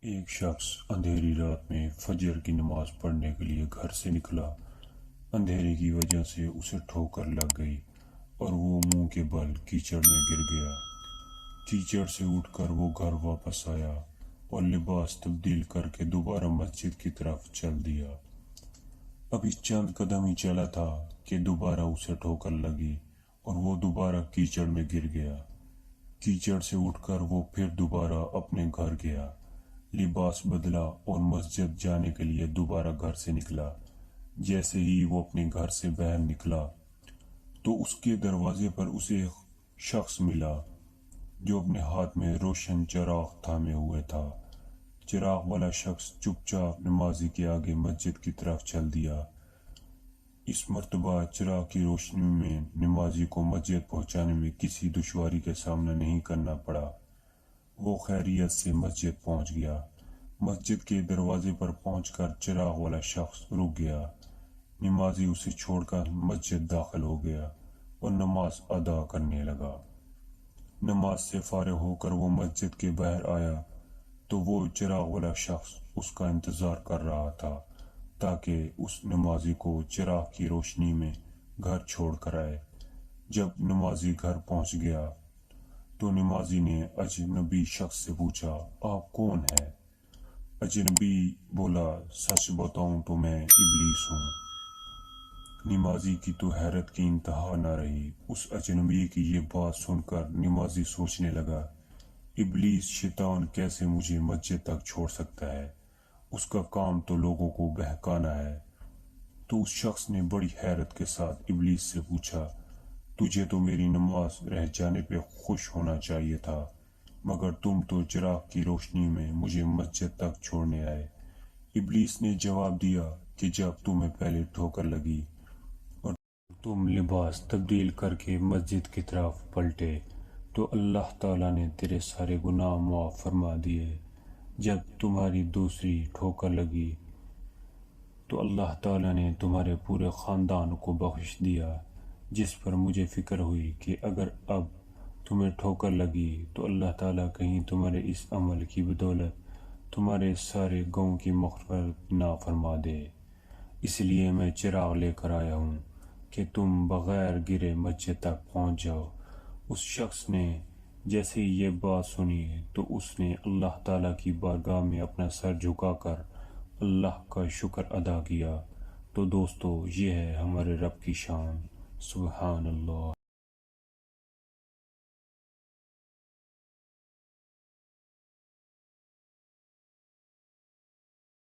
ایک شخص اندھیری رات میں فجر کی نماز پڑھنے کے لیے گھر سے نکلا۔ اندھیرے کی وجہ سے اسے ٹھوکر لگ گئی اور وہ منہ کے بل کیچڑ میں گر گیا۔ کیچڑ سے اٹھ کر وہ گھر واپس آیا اور لباس تبدیل کر کے دوبارہ مسجد کی طرف چل دیا۔ ابھی چند قدم ہی چلا تھا کہ دوبارہ اسے ٹھوکر لگی اور وہ دوبارہ کیچڑ میں گر گیا۔ کیچڑ سے اٹھ کر وہ پھر دوبارہ اپنے گھر گیا، لباس بدلا اور مسجد جانے کے لیے دوبارہ گھر سے نکلا۔ جیسے ہی وہ اپنے گھر سے باہر نکلا تو اس کے دروازے پر اسے ایک شخص ملا جو اپنے ہاتھ میں روشن چراغ تھامے ہوئے تھا۔ چراغ والا شخص چپ چاپ نمازی کے آگے مسجد کی طرف چل دیا۔ اس مرتبہ چراغ کی روشنی میں نمازی کو مسجد پہنچانے میں کسی دشواری کا سامنا نہیں کرنا پڑا۔ وہ خیریت سے مسجد پہنچ گیا۔ مسجد کے دروازے پر پہنچ کر چراغ والا شخص رک گیا۔ نمازی اسے چھوڑ کر مسجد داخل ہو گیا اور نماز ادا کرنے لگا۔ نماز سے فارغ ہو کر وہ مسجد کے باہر آیا تو وہ چراغ والا شخص اس کا انتظار کر رہا تھا تاکہ اس نمازی کو چراغ کی روشنی میں گھر چھوڑ کر آئے۔ جب نمازی گھر پہنچ گیا تو نمازی نے اجنبی شخص سے پوچھا، آپ کون ہیں؟ اجنبی بولا، سچ بتاؤں تو میں ابلیس ہوں۔ نمازی کی تو حیرت کی انتہا نہ رہی۔ اس اجنبی کی یہ بات سن کر نمازی سوچنے لگا، ابلیس شیطان کیسے مجھے مسجد تک چھوڑ سکتا ہے؟ اس کا کام تو لوگوں کو بہکانا ہے۔ تو اس شخص نے بڑی حیرت کے ساتھ ابلیس سے پوچھا، تجھے تو میری نماز رہ جانے پہ خوش ہونا چاہیے تھا، مگر تم تو چراغ کی روشنی میں مجھے مسجد تک چھوڑنے آئے۔ ابلیس نے جواب دیا کہ جب تمہیں پہلے ٹھوکر لگی اور تم لباس تبدیل کر کے مسجد کی طرف پلٹے تو اللہ تعالیٰ نے تیرے سارے گناہ معاف فرما دیے۔ جب تمہاری دوسری ٹھوکر لگی تو اللہ تعالیٰ نے تمہارے پورے خاندان کو بخش دیا، جس پر مجھے فکر ہوئی کہ اگر اب تمہیں ٹھوکر لگی تو اللہ تعالیٰ کہیں تمہارے اس عمل کی بدولت تمہارے سارے گناہوں کی مغفرت نہ فرما دے۔ اس لیے میں چراغ لے کر آیا ہوں کہ تم بغیر گرے مسجد تک پہنچ جاؤ۔ اس شخص نے جیسے ہی یہ بات سنی تو اس نے اللہ تعالیٰ کی بارگاہ میں اپنا سر جھکا کر اللہ کا شکر ادا کیا۔ تو دوستو، یہ ہے ہمارے رب کی شان۔ سبحان اللہ۔